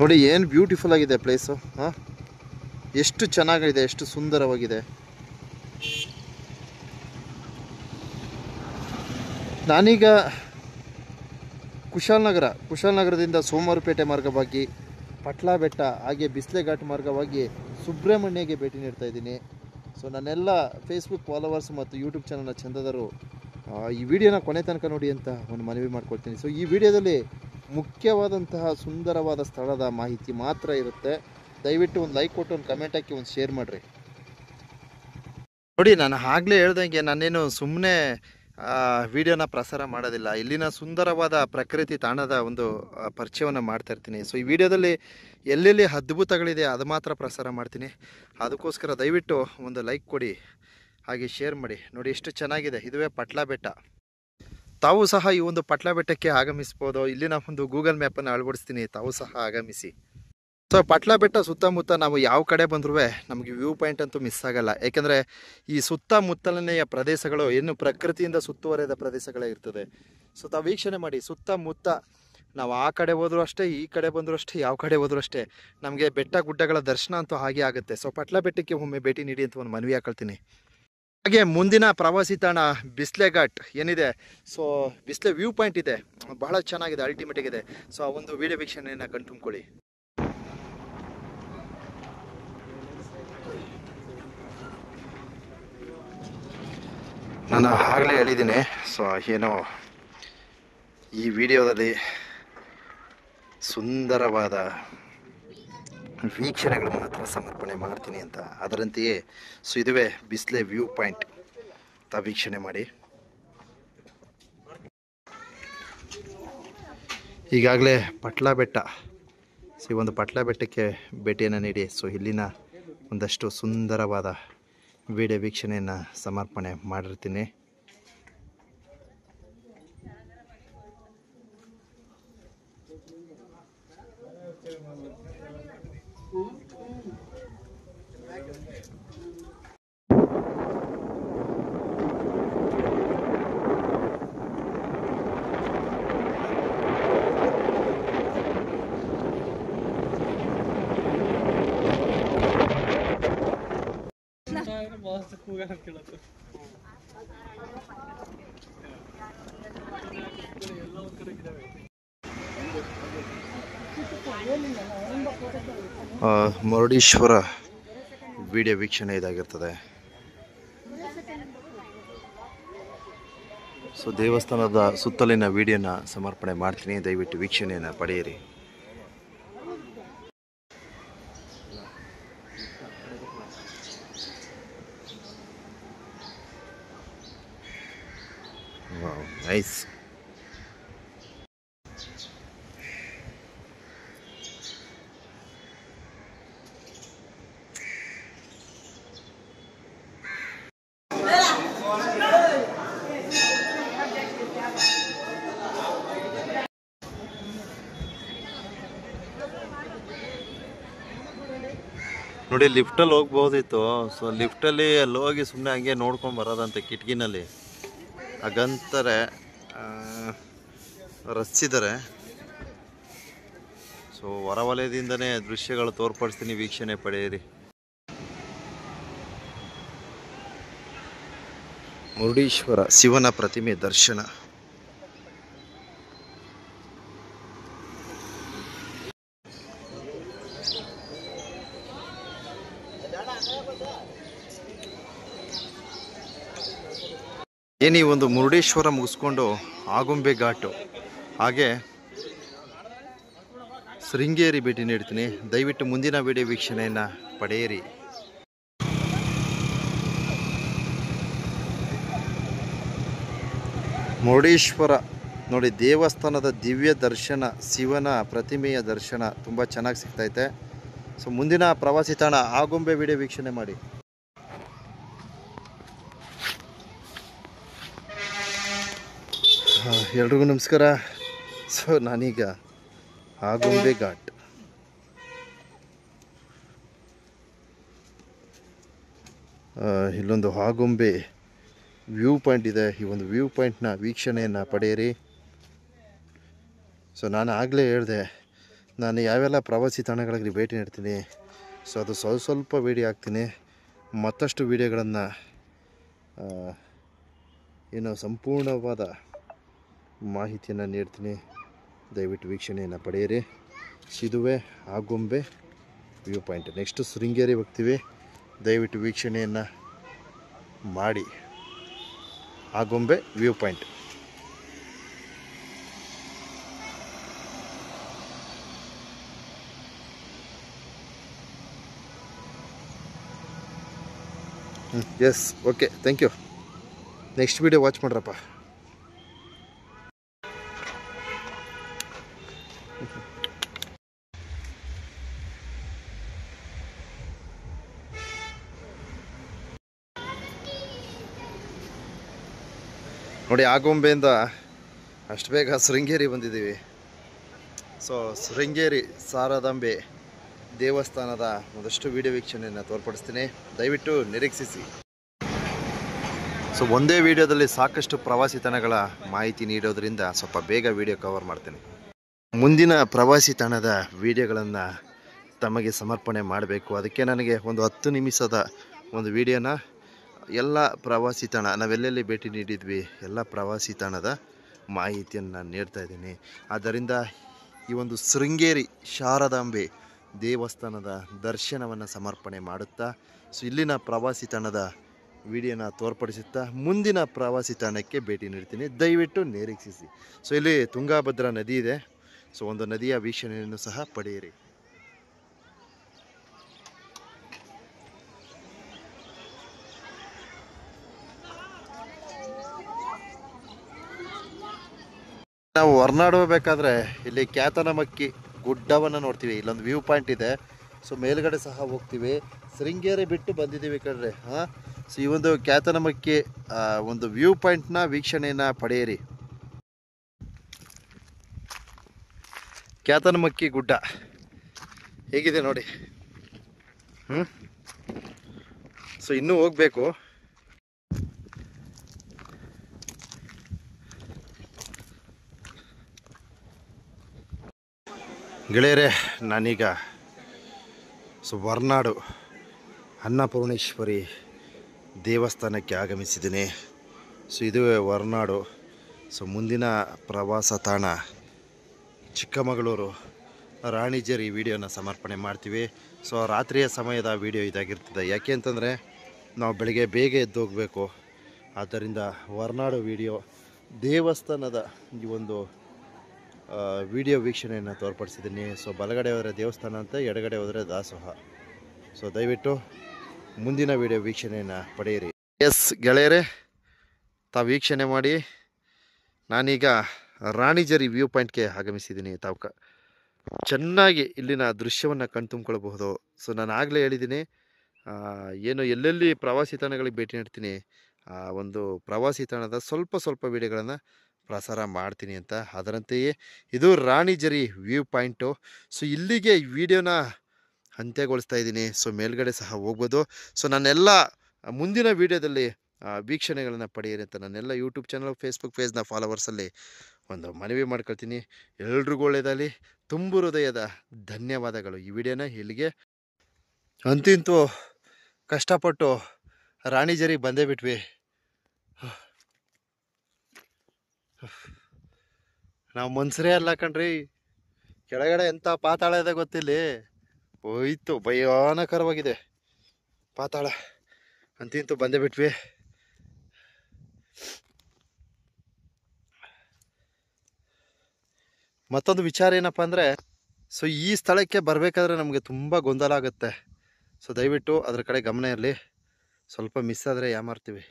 ನೋಡಿ ಏನು ಬ್ಯೂಟಿಫುಲ್ ಆಗಿದೆ ಪ್ಲೇಸು. ಹಾಂ, ಎಷ್ಟು ಚೆನ್ನಾಗಿದೆ, ಎಷ್ಟು ಸುಂದರವಾಗಿದೆ. ನಾನೀಗ ಕುಶಾಲನಗರದಿಂದ ಸೋಮವಾರಪೇಟೆ ಮಾರ್ಗವಾಗಿ ಪಟ್ಲಾ ಬೆಟ್ಟ ಹಾಗೆ ಬಿಸ್ಲೆ ಘಾಟ್ ಮಾರ್ಗವಾಗಿ ಸುಬ್ರಹ್ಮಣ್ಯಗೆ ಭೇಟಿ ನೀಡ್ತಾ ಇದ್ದೀನಿ. ಸೊ ನನ್ನೆಲ್ಲ ಫೇಸ್ಬುಕ್ ಫಾಲೋವರ್ಸ್ ಮತ್ತು ಯೂಟ್ಯೂಬ್ ಚಾನಲ್ನ ಚಂದದರು ಈ ವಿಡಿಯೋನ ಕೊನೆ ತನಕ ನೋಡಿ ಅಂತ ಒಂದು ಮನವಿ ಮಾಡ್ಕೊಳ್ತೀನಿ. ಸೊ ಈ ವಿಡಿಯೋದಲ್ಲಿ ಮುಖ್ಯವಾದಂತಹ ಸುಂದರವಾದ ಸ್ಥಳದ ಮಾಹಿತಿ ಮಾತ್ರ ಇರುತ್ತೆ. ದಯವಿಟ್ಟು ಒಂದು ಲೈಕ್ ಕೊಟ್ಟು ಒಂದು ಕಮೆಂಟ್ ಹಾಕಿ ಒಂದು ಶೇರ್ ಮಾಡಿರಿ. ನೋಡಿ, ನಾನು ಆಗಲೇ ಹೇಳ್ದಂಗೆ ನಾನೇನು ಸುಮ್ಮನೆ ವಿಡಿಯೋನ ಪ್ರಸಾರ ಮಾಡೋದಿಲ್ಲ. ಇಲ್ಲಿನ ಸುಂದರವಾದ ಪ್ರಕೃತಿ ತಾಣದ ಒಂದು ಪರಿಚಯವನ್ನು ಮಾಡ್ತಾ ಇರ್ತೀನಿ. ಸೊ ಈ ವಿಡಿಯೋದಲ್ಲಿ ಎಲ್ಲೆಲ್ಲಿ ಅದ್ಭುತಗಳಿದೆ ಅದು ಮಾತ್ರ ಪ್ರಸಾರ ಮಾಡ್ತೀನಿ. ಅದಕ್ಕೋಸ್ಕರ ದಯವಿಟ್ಟು ಒಂದು ಲೈಕ್ ಕೊಡಿ, ಹಾಗೆ ಶೇರ್ ಮಾಡಿ. ನೋಡಿ ಎಷ್ಟು ಚೆನ್ನಾಗಿದೆ. ಇದುವೇ ಪಟ್ಲಾ ಬೆಟ್ಟ. ತಾವು ಸಹ ಈ ಒಂದು ಪಟ್ಲಾ ಬೆಟ್ಟಕ್ಕೆ ಆಗಮಿಸ್ಬೋದು. ಇಲ್ಲಿನ ಒಂದು ಗೂಗಲ್ ಮ್ಯಾಪನ್ನು ಅಳವಡಿಸ್ತೀನಿ, ತಾವು ಸಹ ಆಗಮಿಸಿ. ಸೊ ಪಟ್ಲಾ ಬೆಟ್ಟ ಸುತ್ತಮುತ್ತ ನಾವು ಯಾವ ಕಡೆ ಬಂದ್ರೂ ನಮಗೆ ವ್ಯೂ ಪಾಯಿಂಟ್ ಅಂತೂ ಮಿಸ್ ಆಗಲ್ಲ. ಏಕೆಂದರೆ ಈ ಸುತ್ತಮುತ್ತಲನೆಯ ಪ್ರದೇಶಗಳು ಏನು ಪ್ರಕೃತಿಯಿಂದ ಸುತ್ತುವರಿದ ಪ್ರದೇಶಗಳೇ ಇರ್ತದೆ. ಸೊ ತಾವು ವೀಕ್ಷಣೆ ಮಾಡಿ, ಸುತ್ತಮುತ್ತ ನಾವು ಆ ಕಡೆ ಹೋದ್ರೂ ಅಷ್ಟೇ, ಈ ಕಡೆ ಬಂದರೂ ಅಷ್ಟೇ, ಯಾವ ಕಡೆ ಹೋದ್ರೂ ಅಷ್ಟೇ ನಮಗೆ ಬೆಟ್ಟ ಗುಡ್ಡಗಳ ದರ್ಶನ ಅಂತೂ ಹಾಗೆ ಆಗುತ್ತೆ. ಸೊ ಪಟ್ಲಾ ಬೆಟ್ಟಕ್ಕೆ ಒಮ್ಮೆ ಭೇಟಿ ನೀಡಿ ಅಂತ ಒಂದು ಮನವಿ ಹಾಕೊಳ್ತೀನಿ. ಹಾಗೆ ಮುಂದಿನ ಪ್ರವಾಸಿ ತಾಣ ಬಿಸ್ಲೆ ಘಾಟ್ ಏನಿದೆ, ಸೊ ಬಿಸ್ಲೆ ವ್ಯೂ ಪಾಯಿಂಟ್ ಇದೆ, ಬಹಳ ಚೆನ್ನಾಗಿದೆ, ಅಲ್ಟಿಮೇಟ್ ಆಗಿದೆ. ಸೊ ಆ ಒಂದು ವಿಡಿಯೋ ವೀಕ್ಷಣೆಯನ್ನು ಕಣ್ತುಂಬ್ಕೊಳ್ಳಿ. ನಾನು ಆಗಲೇ ಹೇಳಿದ್ದೀನಿ, ಸೊ ಏನೋ ಈ ವಿಡಿಯೋದಲ್ಲಿ ಸುಂದರವಾದ ವೀಕ್ಷಣೆಗಳು ಮಾತ್ರ ಸಮರ್ಪಣೆ ಮಾಡ್ತೀನಿ ಅಂತ. ಅದರಂತೆಯೇ ಸೊ ಇದುವೇ ಬಿಸ್ಲೆ ವ್ಯೂ ಪಾಯಿಂಟ್, ತಾ ವೀಕ್ಷಣೆ ಮಾಡಿ. ಈಗಾಗಲೇ ಪಟ್ಲಾ ಬೆಟ್ಟ, ಸೊ ಈ ಒಂದು ಪಟ್ಲಾ ಬೆಟ್ಟಕ್ಕೆ ಭೇಟಿಯನ್ನು ನೀಡಿ ಸೊ ಇಲ್ಲಿನ ಒಂದಷ್ಟು ಸುಂದರವಾದ ವಿಡಿಯೋ ವೀಕ್ಷಣೆಯನ್ನು ಸಮರ್ಪಣೆ ಮಾಡಿರ್ತೀನಿ. ಮುರುಡೇಶ್ವರ ವಿಡಿಯೋ ವೀಕ್ಷಣೆ ಇದಾಗಿರ್ತದೆ. ಸೊ ದೇವಸ್ಥಾನದ ಸುತ್ತಲಿನ ವಿಡಿಯೋನ ಸಮರ್ಪಣೆ ಮಾಡ್ತೀನಿ, ದಯವಿಟ್ಟು ವೀಕ್ಷಣೆಯನ್ನು ಪಡೆಯಿರಿ. Wow, nice. ನೋಡಿ, ಲಿಫ್ಟಲ್ಲಿ ಹೋಗ್ಬೋದಿತ್ತು. ಸೊ ಲಿಫ್ಟಲ್ಲಿ ಅಲ್ಲಿ ಹೋಗಿ ಸುಮ್ಮನೆ ಹಂಗೆ ನೋಡ್ಕೊಂಡು ಬರೋದಂತೆ. ಕಿಟಕಿನಲ್ಲಿ ಹಾಗಂತಾರೆ, ರಚಿಸಿದ್ದಾರೆ. ಸೊ ಹೊರವಲಯದಿಂದನೇ ದೃಶ್ಯಗಳು ತೋರ್ಪಡಿಸ್ತೀನಿ, ವೀಕ್ಷಣೆ ಪಡೆಯಿರಿ. ಮುರುಡೇಶ್ವರ ಶಿವನ ಪ್ರತಿಮೆ ದರ್ಶನ. ಏನಿ ಒಂದು ಮುರುಡೇಶ್ವರ ಮುಗಿಸ್ಕೊಂಡು ಆಗುಂಬೆ ಘಾಟು ಹಾಗೆ ಶೃಂಗೇರಿ ಭೇಟಿ ನೀಡ್ತೀನಿ. ದಯವಿಟ್ಟು ಮುಂದಿನ ವಿಡಿಯೋ ವೀಕ್ಷಣೆಯನ್ನು ಪಡೆಯಿರಿ. ಮುರುಡೇಶ್ವರ ನೋಡಿ, ದೇವಸ್ಥಾನದ ದಿವ್ಯ ದರ್ಶನ, ಶಿವನ ಪ್ರತಿಮೆಯ ದರ್ಶನ ತುಂಬ ಚೆನ್ನಾಗಿ ಸಿಗ್ತೈತೆ. ಸೊ ಮುಂದಿನ ಪ್ರವಾಸಿ ತಾಣ ಆಗುಂಬೆ ವಿಡಿಯೋ ವೀಕ್ಷಣೆ ಮಾಡಿ. ಎಲ್ರಿಗೂ ನಮಸ್ಕಾರ. ಸೊ ನಾನೀಗ ಆಗುಂಬೆ ಘಾಟ್, ಇಲ್ಲೊಂದು ಆಗುಂಬೆ ವ್ಯೂ ಪಾಯಿಂಟ್ ಇದೆ. ಈ ಒಂದು ವ್ಯೂ ಪಾಯಿಂಟ್ನ ವೀಕ್ಷಣೆಯನ್ನು ಪಡೆಯಿರಿ. ಸೊ ನಾನು ಆಗಲೇ ಹೇಳಿದೆ, ನಾನು ಯಾವೆಲ್ಲ ಪ್ರವಾಸಿ ತಾಣಗಳಿಗೆ ಭೇಟಿ ನೀಡ್ತೀನಿ ಸೊ ಅದು ಸ್ವಲ್ಪ ವೀಡಿಯೋ ಹಾಕ್ತೀನಿ. ಮತ್ತಷ್ಟು ವೀಡಿಯೋಗಳನ್ನು ಏನು ಸಂಪೂರ್ಣವಾದ ಮಾಹಿತಿಯನ್ನು ನೀಡ್ತೀನಿ. ದಯವಿಟ್ಟು ವೀಕ್ಷಣೆಯನ್ನು ಪಡೆಯಿರಿ. ಇದುವೇ Agumbe view point. Next Sringeri ಹೋಗ್ತೀವಿ. ದಯವಿಟ್ಟು ವೀಕ್ಷಣೆಯನ್ನು ಮಾಡಿ. Agumbe view point. Yes, okay, thank you. Next video watch ಮಾಡ್ರಪ್ಪ. ನೋಡಿ, ಆಗುಂಬೆಯಿಂದ ಅಷ್ಟು ಬೇಗ ಶೃಂಗೇರಿ ಬಂದಿದ್ದೀವಿ. ಸೊ ಶೃಂಗೇರಿ ಶಾರದಾಂಬೆ ದೇವಸ್ಥಾನದ ಒಂದಷ್ಟು ವಿಡಿಯೋ ವೀಕ್ಷಣೆಯನ್ನು ತೋರ್ಪಡಿಸ್ತೀನಿ. ದಯವಿಟ್ಟು ನಿರೀಕ್ಷಿಸಿ. ಸೊ ಒಂದೇ ವಿಡಿಯೋದಲ್ಲಿ ಸಾಕಷ್ಟು ಪ್ರವಾಸಿ ತಾಣಗಳ ಮಾಹಿತಿ ನೀಡೋದ್ರಿಂದ ಸ್ವಲ್ಪ ಬೇಗ ವಿಡಿಯೋ ಕವರ್ ಮಾಡ್ತೀನಿ. ಮುಂದಿನ ಪ್ರವಾಸಿ ತಾಣದ ವಿಡಿಯೋಗಳನ್ನು ತಮಗೆ ಸಮರ್ಪಣೆ ಮಾಡಬೇಕು. ಅದಕ್ಕೆ ನನಗೆ ಒಂದು 10 ನಿಮಿಷದ ಒಂದು ವಿಡಿಯೋನ ಎಲ್ಲ ಪ್ರವಾಸಿ ತಾಣ ನಾವೆಲ್ಲೆಲ್ಲಿ ಭೇಟಿ ನೀಡಿದ್ವಿ ಎಲ್ಲ ಪ್ರವಾಸಿ ತಾಣದ ಮಾಹಿತಿಯನ್ನು ನಾನು ನೀಡ್ತಾ ಇದ್ದೀನಿ. ಆದ್ದರಿಂದ ಈ ಒಂದು ಶೃಂಗೇರಿ ಶಾರದಾಂಬೆ ದೇವಸ್ಥಾನದ ದರ್ಶನವನ್ನು ಸಮರ್ಪಣೆ ಮಾಡುತ್ತಾ ಸೊ ಇಲ್ಲಿನ ಪ್ರವಾಸಿ ತಾಣದ ವಿಡಿಯೋನ ತೋರ್ಪಡಿಸುತ್ತಾ ಮುಂದಿನ ಪ್ರವಾಸಿ ತಾಣಕ್ಕೆ ಭೇಟಿ ನೀಡ್ತೀನಿ. ದಯವಿಟ್ಟು ನಿರೀಕ್ಷಿಸಿ. ಸೊ ಇಲ್ಲಿ ತುಂಗಾಭದ್ರಾ ನದಿ ಇದೆ. ಸೊ ಒಂದು ನದಿಯ ವೀಕ್ಷಣೆಯನ್ನು ಸಹ ಪಡೆಯಿರಿ. ನಾವು ಹೊರನಾಡು ಹೋಗ್ಬೇಕಾದ್ರೆ ಇಲ್ಲಿ ಕ್ಯಾತನಮಕ್ಕಿ ಗುಡ್ಡವನ್ನು ನೋಡ್ತೀವಿ. ಇಲ್ಲೊಂದು ವ್ಯೂ ಪಾಯಿಂಟ್ ಇದೆ. ಸೊ ಮೇಲ್ಗಡೆ ಸಹ ಹೋಗ್ತೀವಿ. ಶೃಂಗೇರಿ ಬಿಟ್ಟು ಬಂದಿದ್ದೀವಿ ಕಣ್ರೆ. ಸೊ ಈ ಒಂದು ಕ್ಯಾತನಮಕ್ಕಿ ಒಂದು ವ್ಯೂ ಪಾಯಿಂಟ್ನ ವೀಕ್ಷಣೆಯನ್ನು ಪಡೆಯಿರಿ. ಕ್ಯಾತನಮಕ್ಕಿ ಗುಡ್ಡ ಹೇಗಿದೆ ನೋಡಿ. ಸೊ ಇನ್ನೂ ಹೋಗಬೇಕು. ಗೆಳೆಯರೇ, ನಾನೀಗ ಹೊರನಾಡು ಅನ್ನಪೂರ್ಣೇಶ್ವರಿ ದೇವಸ್ಥಾನಕ್ಕೆ ಆಗಮಿಸಿದ್ದೀನಿ. ಸೊ ಇದುವೇ ಹೊರನಾಡು. ಸೊ ಮುಂದಿನ ಪ್ರವಾಸ ತಾಣ ಚಿಕ್ಕಮಗಳೂರು ರಾಣಿಜೇರಿ ವಿಡಿಯೋನ ಸಮರ್ಪಣೆ ಮಾಡ್ತೀವಿ. ಸೊ ರಾತ್ರಿಯ ಸಮಯದ ವಿಡಿಯೋ ಇದಾಗಿರ್ತದೆ. ಯಾಕೆ ಅಂತಂದರೆ ನಾವು ಬೆಳಗ್ಗೆ ಬೇಗ ಎದ್ದು ಹೋಗಬೇಕು. ಆದ್ದರಿಂದ ಹೊರನಾಡು ವಿಡಿಯೋ ದೇವಸ್ಥಾನದ ಈ ಒಂದು ವಿಡಿಯೋ ವೀಕ್ಷಣೆಯನ್ನು ತೋರ್ಪಡಿಸಿದ್ದೀನಿ. ಸೊ ಬಲಗಡೆ ಹೋದರೆ ದೇವಸ್ಥಾನ ಅಂತ, ಎಡಗಡೆ ಹೋದರೆ ದಾಸೋಹ. ಸೊ ದಯವಿಟ್ಟು ಮುಂದಿನ ವಿಡಿಯೋ ವೀಕ್ಷಣೆಯನ್ನು ಪಡೆಯಿರಿ. ಎಸ್ ಗೆಳೆಯರೇ, ತಾವು ವೀಕ್ಷಣೆ ಮಾಡಿ. ನಾನೀಗ ರಾಣಿಜೇರಿ ವ್ಯೂ ಪಾಯಿಂಟ್ಗೆ ಆಗಮಿಸಿದ್ದೀನಿ. ತಾವು ಚೆನ್ನಾಗಿ ಇಲ್ಲಿನ ದೃಶ್ಯವನ್ನು ಕಣ್ತುಂಬ್ಕೊಳ್ಬಹುದು. ಸೊ ನಾನು ಆಗಲೇ ಹೇಳಿದ್ದೀನಿ, ಏನು ಎಲ್ಲೆಲ್ಲಿ ಪ್ರವಾಸಿ ತಾಣಗಳಿಗೆ ಭೇಟಿ ನೀಡ್ತೀನಿ ಒಂದು ಪ್ರವಾಸಿ ತಾಣದ ಸ್ವಲ್ಪ ವಿಡಿಯೋಗಳನ್ನು ಪ್ರಸಾರ ಮಾಡ್ತೀನಿ ಅಂತ. ಅದರಂತೆಯೇ ಇದು ರಾಣಿಜೇರಿ ವ್ಯೂ ಪಾಯಿಂಟು. ಸೊ ಇಲ್ಲಿಗೆ ಈ ವಿಡಿಯೋನ ಅಂತ್ಯಗೊಳಿಸ್ತಾ ಇದ್ದೀನಿ. ಸೊ ಮೇಲ್ಗಡೆ ಸಹ ಹೋಗ್ಬೋದು. ಸೊ ನನ್ನೆಲ್ಲ ಮುಂದಿನ ವಿಡಿಯೋದಲ್ಲಿ ವೀಕ್ಷಣೆಗಳನ್ನು ಪಡೆಯಿರಿ ಅಂತ ನನ್ನೆಲ್ಲ ಯೂಟ್ಯೂಬ್ ಚಾನಲ್, ಫೇಸ್ಬುಕ್ ಪೇಜ್ನ ಫಾಲೋವರ್ಸಲ್ಲಿ ಒಂದು ಮನವಿ ಮಾಡ್ಕೊಳ್ತೀನಿ. ಎಲ್ರಿಗೂ ಒಳ್ಳೆಯದಾಗಲಿ. ತುಂಬು ಹೃದಯದ ಧನ್ಯವಾದಗಳು. ಈ ವಿಡಿಯೋನ ಇಲ್ಲಿಗೆ ಅಂತೂ ಕಷ್ಟಪಟ್ಟು ರಾಣಿಜೇರಿಗೆ ಬಂದೇ ಬಿಟ್ವಿ. ನಾವು ಮನ್ಸರೇ ಅಲ್ಲ ಕಣ್ರಿ. ಕೆಳಗಡೆ ಎಂಥ ಪಾತಾಳ ಇದೆ ಗೊತ್ತಿಲ್ಲಿ. ಹೋಯ್ತು, ಭಯಾನಕರವಾಗಿದೆ ಪಾತಾಳ. ಅಂತೂ ಬಂದೇ ಬಿಟ್ವಿ. ಮತ್ತೊಂದು ವಿಚಾರ ಏನಪ್ಪ ಅಂದರೆ, ಸೊ ಈ ಸ್ಥಳಕ್ಕೆ ಬರಬೇಕಾದ್ರೆ ನಮಗೆ ತುಂಬ ಗೊಂದಲ ಆಗುತ್ತೆ. ಸೊ ದಯವಿಟ್ಟು ಅದ್ರ ಕಡೆ ಗಮನ ಇರಲಿ. ಸ್ವಲ್ಪ ಮಿಸ್ ಆದರೆ ಯಾಮಾರ್ತೀವಿ.